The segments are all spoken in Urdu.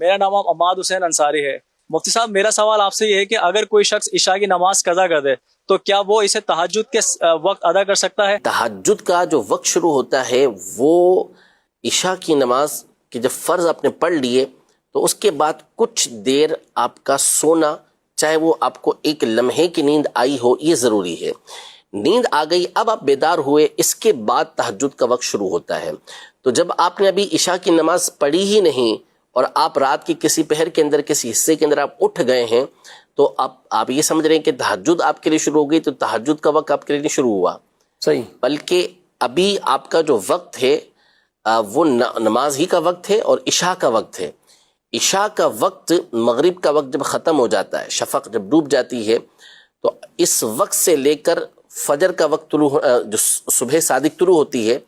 میرا نام عماد حسین انصاری ہے۔ مفتی صاحب میرا سوال آپ سے یہ ہے کہ اگر کوئی شخص عشاء کی نماز قضا کر دے تو کیا وہ اسے تہجد کے وقت ادا کر سکتا ہے؟ تہجد کا جو وقت شروع ہوتا ہے وہ عشاء کی نماز کہ جب فرض آپ نے پڑھ لیے تو اس کے بعد کچھ دیر آپ کا سونا، چاہے وہ آپ کو ایک لمحے کی نیند آئی ہو، یہ ضروری ہے۔ نیند آ گئی، اب آپ بیدار ہوئے، اس کے بعد تہجد کا وقت شروع ہوتا ہے۔ تو جب آپ نے ابھی عشاء کی نماز پڑھی ہی نہیں اور آپ رات کی کسی پہر کے اندر کسی حصے کے اندر آپ اٹھ گئے ہیں تو آپ یہ سمجھ رہے ہیں کہ تہجد آپ کے لیے شروع ہو گئی، تو تہجد کا وقت آپ کے لیے نہیں شروع ہوا، صحیح، بلکہ ابھی آپ کا جو وقت ہے وہ نماز ہی کا وقت ہے اور عشاء کا وقت ہے۔ عشاء کا وقت مغرب کا وقت جب ختم ہو جاتا ہے، شفق جب ڈوب جاتی ہے، تو اس وقت سے لے کر فجر کا وقت طلوع، جو صبح صادق طلوع ہوتی ہے،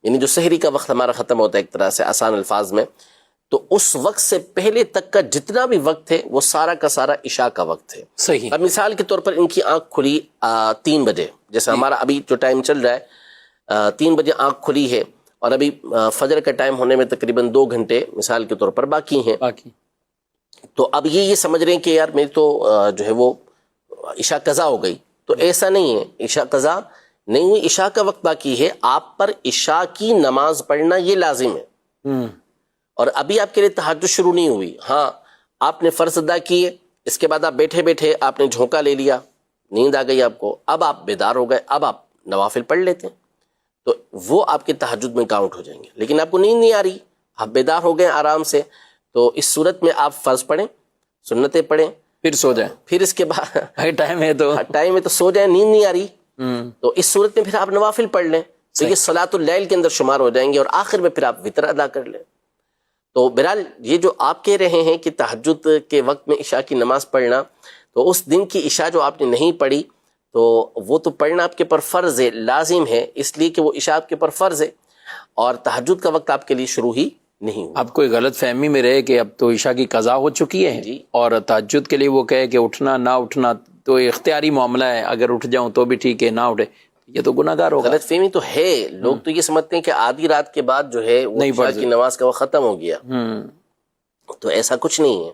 یعنی جو سحری کا وقت ہمارا ختم ہوتا ہے ایک طرح سے آسان الفاظ میں، تو اس وقت سے پہلے تک کا جتنا بھی وقت ہے وہ سارا کا سارا عشاء کا وقت ہے۔ صحیح۔ اب مثال کے طور پر ان کی آنکھ کھلی 3 بجے، جیسے ہمارا ابھی جو ٹائم چل رہا ہے 3 بجے آنکھ کھلی ہے اور ابھی فجر کا ٹائم ہونے میں تقریباً 2 گھنٹے مثال کے طور پر باقی ہیں، تو اب یہ سمجھ رہے ہیں کہ یار میری تو جو ہے وہ عشاء قضا ہو گئی، تو ایسا نہیں ہے، عشاء قضا نہیں ہوئی، عشاء کا وقت باقی ہے، آپ پر عشاء کی نماز پڑھنا یہ لازم ہے، اور ابھی آپ کے لیے تہجد شروع نہیں ہوئی۔ ہاں آپ نے فرض ادا کیے، اس کے بعد آپ بیٹھے بیٹھے آپ نے جھونکا لے لیا، نیند آ گئی آپ کو، اب آپ بیدار ہو گئے، اب آپ نوافل پڑھ لیتے ہیں تو وہ آپ کے تہجد میں کاؤنٹ ہو جائیں گے۔ لیکن آپ کو نیند نہیں آ رہی، آپ بیدار ہو گئے آرام سے، تو اس صورت میں آپ فرض پڑھیں، سنتیں پڑھیں، پھر سو جائیں، پھر اس کے بعد ٹائم ہے تو سو جائیں، نیند نہیں آ رہی تو اس صورت میں پھر آپ نوافل پڑھ لیں، تو یہ صلاۃ اللیل کے اندر شمار ہو جائیں گے، اور آخر میں پھر آپ وتر ادا کر لیں۔ تو بہرحال یہ جو آپ کہہ رہے ہیں کہ تہجد کے وقت میں عشاء کی نماز پڑھنا، تو اس دن کی عشاء جو آپ نے نہیں پڑھی تو وہ تو پڑھنا آپ کے پر فرض ہے، لازم ہے، اس لیے کہ وہ عشاء آپ کے پر فرض ہے، اور تہجد کا وقت آپ کے لیے شروع ہی نہیں ہوا۔ اب کوئی غلط فہمی میں رہے کہ اب تو عشاء کی قضا ہو چکی ہے جی، اور تہجد کے لیے وہ کہے کہ اٹھنا نہ اٹھنا تو اختیاری معاملہ ہے، اگر اٹھ جاؤں تو بھی ٹھیک ہے، نہ اٹھے یہ تو گناہ گار ہوگا۔ غلط فہمی تو ہے، لوگ تو یہ سمجھتے ہیں کہ آدھی رات کے بعد جو ہے وہ عشاء کی نماز کا وقت ختم ہو گیا، تو ایسا کچھ نہیں ہے۔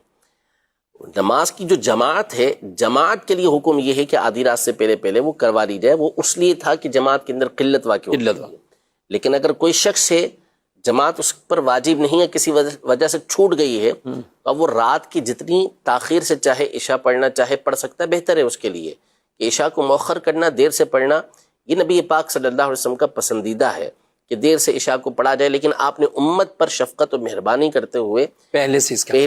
نماز کی جو جماعت ہے، جماعت کے لیے حکم یہ ہے کہ آدھی رات سے پہلے پہلے وہ کروا لی جائے، وہ اس لیے تھا کہ جماعت کے اندر قلت واقع ہوتی ہے، لیکن اگر کوئی شخص ہے جماعت اس پر واجب نہیں ہے، کسی وجہ سے چھوٹ گئی ہے، تو اب وہ رات کی جتنی تاخیر سے چاہے عشاء پڑھنا چاہے پڑھ سکتا ہے، بہتر ہے اس کے لیے کہ عشاء کو مؤخر کرنا، دیر سے پڑھنا، یہ نبی پاک صلی اللہ علیہ وسلم کا پسندیدہ ہے کہ دیر سے عشاء کو پڑھا جائے، لیکن آپ نے امت پر شفقت اور مہربانی کرتے ہوئے پہلے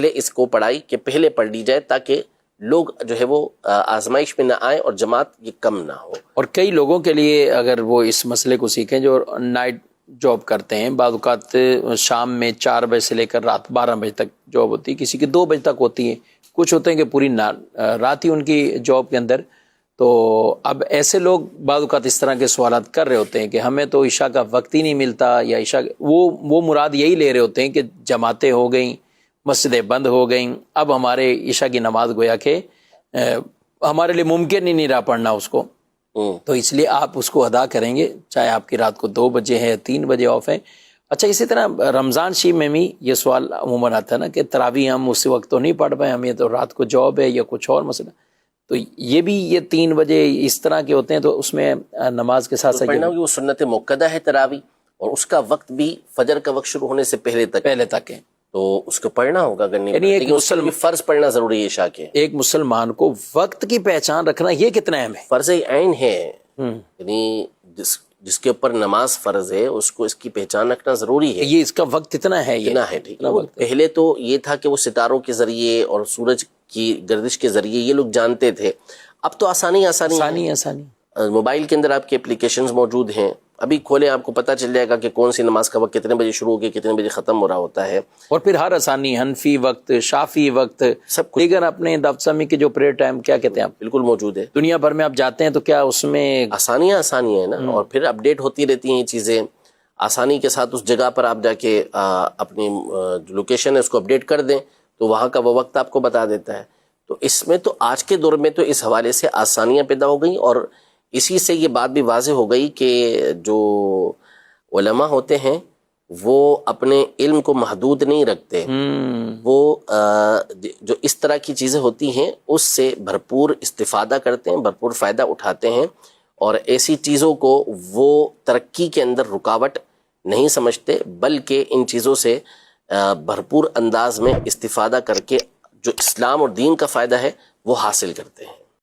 اس کو پڑھائی کہ پہلے پڑھ لی جائے، تاکہ لوگ جو ہے وہ آزمائش میں نہ آئیں اور جماعت یہ کم نہ ہو۔ اور کئی لوگوں کے لیے اگر وہ اس مسئلے کو سیکھیں جو نائٹ جاب کرتے ہیں، بعض اوقات شام میں 4 بجے سے لے کر رات 12 بجے تک جاب ہوتی ہے، کسی کی 2 بجے تک ہوتی ہے، کچھ ہوتے ہیں کہ پوری رات ہی ان کی جاب کے اندر، تو اب ایسے لوگ بعض اوقات اس طرح کے سوالات کر رہے ہوتے ہیں کہ ہمیں تو عشاء کا وقت ہی نہیں ملتا، یا عشاء وہ مراد یہی لے رہے ہوتے ہیں کہ جماعتیں ہو گئیں، مسجدیں بند ہو گئیں، اب ہمارے عشاء کی نماز گویا کہ ہمارے لیے ممکن ہی نہیں رہا پڑھنا اس کو، تو اس لیے آپ اس کو ادا کریں گے، چاہے آپ کی رات کو 2 بجے ہے 3 بجے آف ہے۔ اچھا، اسی طرح رمضان شریف میں بھی یہ سوال عموماً آتا ہے نا کہ تراویح ہم اسی وقت تو نہیں پڑھ پائے، ہمیں تو رات کو جاب ہے یا کچھ اور مسئلہ، تو یہ بھی یہ 3 بجے اس طرح کے ہوتے ہیں، تو اس میں نماز کے ساتھ پڑھنا ہوگی، وہ سنت مؤکدہ ہے تراویح، اور اس کا وقت بھی فجر کا وقت شروع ہونے سے پہلے تک ہے، تو اس کو پڑھنا ہوگا، اگر نہیں لیکن اس کے لیے فرض پڑھنا ضروری ہے عشاء کے۔ ایک مسلمان کو وقت کی پہچان رکھنا یہ کتنا اہم ہے؟ فرض عین ہے، یعنی جس کے اوپر نماز فرض ہے اس کو اس کی پہچان رکھنا ضروری ہے، یہ اس کا وقت اتنا ہے، اتنا ہے، ٹھیک ہے۔ پہلے تو یہ تھا کہ وہ ستاروں کے ذریعے اور سورج کی گردش کے ذریعے یہ لوگ جانتے تھے، اب تو آسانی موبائل کے اندر آپ کے اپلیکیشنز موجود ہیں، ابھی کھولیں آپ کو پتہ چل جائے گا کہ کون سی نماز کا وقت کتنے بجے شروع ہو کے کتنے بجے ختم ہو رہا ہوتا ہے، اور پھر ہر آسانی، حنفی وقت، شافی وقت، سب کچھ دیگر اپنے دفتر کے جو پریئر ٹائم کیا کہتے ہیں آپ، بالکل موجود ہے، دنیا بھر میں آپ جاتے ہیں تو کیا اس میں آسانیاں ہیں نا، اور پھر اپڈیٹ ہوتی رہتی ہیں یہ چیزیں آسانی کے ساتھ، اس جگہ پر آپ جا کے اپنی جو لوکیشن ہے اس کو اپڈیٹ کر دیں تو وہاں کا وہ وقت آپ کو بتا دیتا ہے۔ تو اس میں تو آج کے دور میں تو اس حوالے سے آسانیاں پیدا ہو گئیں، اور اسی سے یہ بات بھی واضح ہو گئی کہ جو علماء ہوتے ہیں وہ اپنے علم کو محدود نہیں رکھتے، وہ جو اس طرح کی چیزیں ہوتی ہیں اس سے بھرپور استفادہ کرتے ہیں، بھرپور فائدہ اٹھاتے ہیں، اور ایسی چیزوں کو وہ ترقی کے اندر رکاوٹ نہیں سمجھتے، بلکہ ان چیزوں سے بھرپور انداز میں استفادہ کر کے جو اسلام اور دین کا فائدہ ہے وہ حاصل کرتے ہیں۔